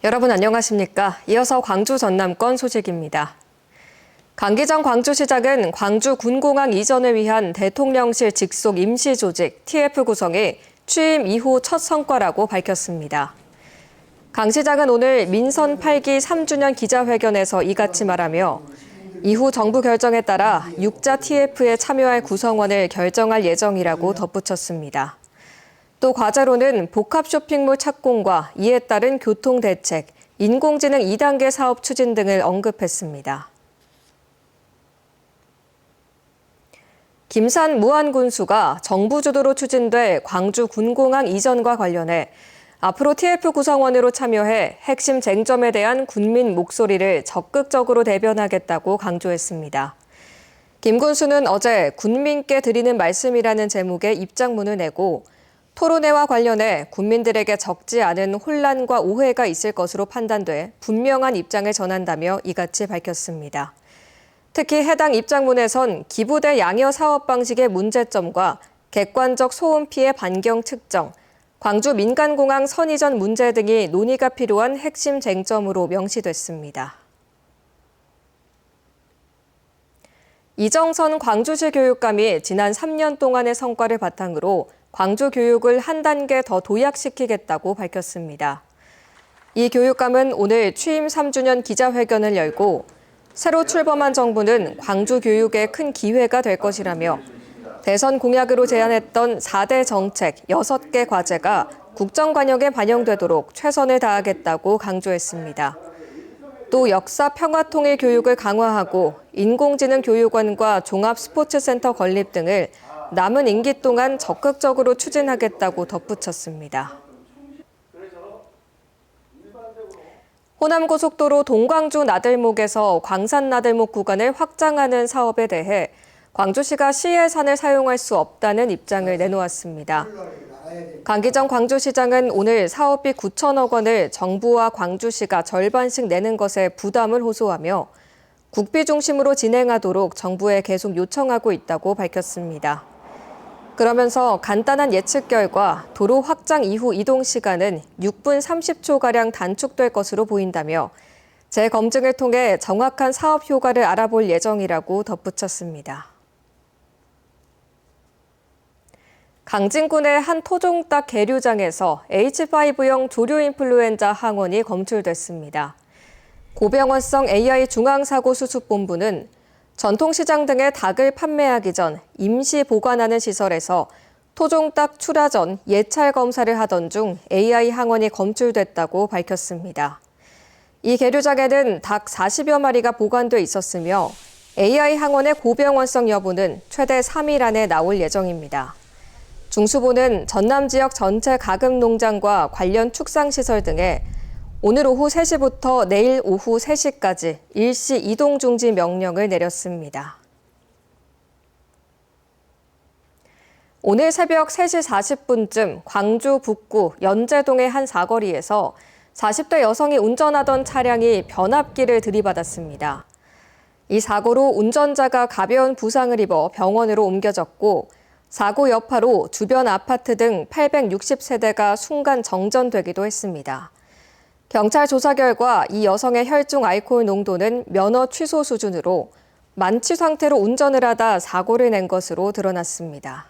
여러분 안녕하십니까? 이어서 광주 전남권 소식입니다. 강기정 광주시장은 광주 군공항 이전을 위한 대통령실 직속 임시조직 TF 구성이 취임 이후 첫 성과라고 밝혔습니다. 강 시장은 오늘 민선 8기 3주년 기자회견에서 이같이 말하며 이후 정부 결정에 따라 6자 TF에 참여할 구성원을 결정할 예정이라고 덧붙였습니다. 또 과제로는 복합 쇼핑몰 착공과 이에 따른 교통대책, 인공지능 2단계 사업 추진 등을 언급했습니다. 김산 무안군수가 정부 주도로 추진돼 광주 군공항 이전과 관련해 앞으로 TF 구성원으로 참여해 핵심 쟁점에 대한 군민 목소리를 적극적으로 대변하겠다고 강조했습니다. 김 군수는 어제 군민께 드리는 말씀이라는 제목의 입장문을 내고 토론회와 관련해 국민들에게 적지 않은 혼란과 오해가 있을 것으로 판단돼 분명한 입장을 전한다며 이같이 밝혔습니다. 특히 해당 입장문에선 기부대 양여 사업 방식의 문제점과 객관적 소음 피해 반경 측정, 광주 민간공항 선이전 문제 등이 논의가 필요한 핵심 쟁점으로 명시됐습니다. 이정선 광주시 교육감이 지난 3년 동안의 성과를 바탕으로 광주 교육을 한 단계 더 도약시키겠다고 밝혔습니다. 이 교육감은 오늘 취임 3주년 기자회견을 열고 새로 출범한 정부는 광주 교육에 큰 기회가 될 것이라며 대선 공약으로 제안했던 4대 정책 6개 과제가 국정관역에 반영되도록 최선을 다하겠다고 강조했습니다. 또 역사 평화통일 교육을 강화하고 인공지능 교육원과 종합스포츠센터 건립 등을 남은 임기 동안 적극적으로 추진하겠다고 덧붙였습니다. 호남고속도로 동광주 나들목에서 광산 나들목 구간을 확장하는 사업에 대해 광주시가 시예산을 사용할 수 없다는 입장을 내놓았습니다. 강기정 광주시장은 오늘 사업비 9천억 원을 정부와 광주시가 절반씩 내는 것에 부담을 호소하며 국비 중심으로 진행하도록 정부에 계속 요청하고 있다고 밝혔습니다. 그러면서 간단한 예측 결과 도로 확장 이후 이동 시간은 6분 30초가량 단축될 것으로 보인다며 재검증을 통해 정확한 사업 효과를 알아볼 예정이라고 덧붙였습니다. 강진군의 한 토종닭 계류장에서 H5형 조류 인플루엔자 항원이 검출됐습니다. 고병원성 AI 중앙사고수습본부는 전통시장 등의 닭을 판매하기 전 임시 보관하는 시설에서 토종닭 출하 전 예찰 검사를 하던 중 AI 항원이 검출됐다고 밝혔습니다. 이 계류장에는 닭 40여 마리가 보관돼 있었으며 AI 항원의 고병원성 여부는 최대 3일 안에 나올 예정입니다. 중수부는 전남 지역 전체 가금 농장과 관련 축상시설 등에 오늘 오후 3시부터 내일 오후 3시까지 일시 이동 중지 명령을 내렸습니다. 오늘 새벽 3시 40분쯤 광주 북구 연제동의 한 사거리에서 40대 여성이 운전하던 차량이 변압기를 들이받았습니다. 이 사고로 운전자가 가벼운 부상을 입어 병원으로 옮겨졌고 사고 여파로 주변 아파트 등 860세대가 순간 정전되기도 했습니다. 경찰 조사 결과 이 여성의 혈중 알코올 농도는 면허 취소 수준으로 만취 상태로 운전을 하다 사고를 낸 것으로 드러났습니다.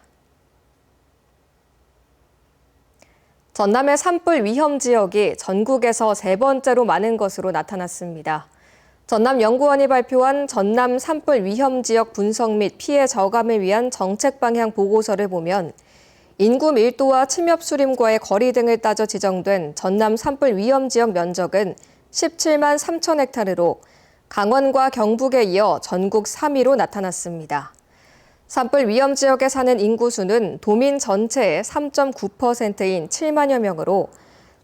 전남의 산불 위험 지역이 전국에서 3번째로 많은 것으로 나타났습니다. 전남연구원이 발표한 전남 산불 위험 지역 분석 및 피해 저감을 위한 정책 방향 보고서를 보면 인구 밀도와 침엽 수림과의 거리 등을 따져 지정된 전남 산불 위험 지역 면적은 17만 3천 헥타르로 강원과 경북에 이어 전국 3위로 나타났습니다. 산불 위험 지역에 사는 인구수는 도민 전체의 3.9%인 7만여 명으로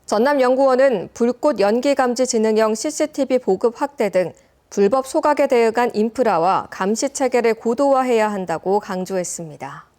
전남연구원은 불꽃 연기 감지 지능형 CCTV 보급 확대 등 불법 소각에 대응한 인프라와 감시 체계를 고도화해야 한다고 강조했습니다.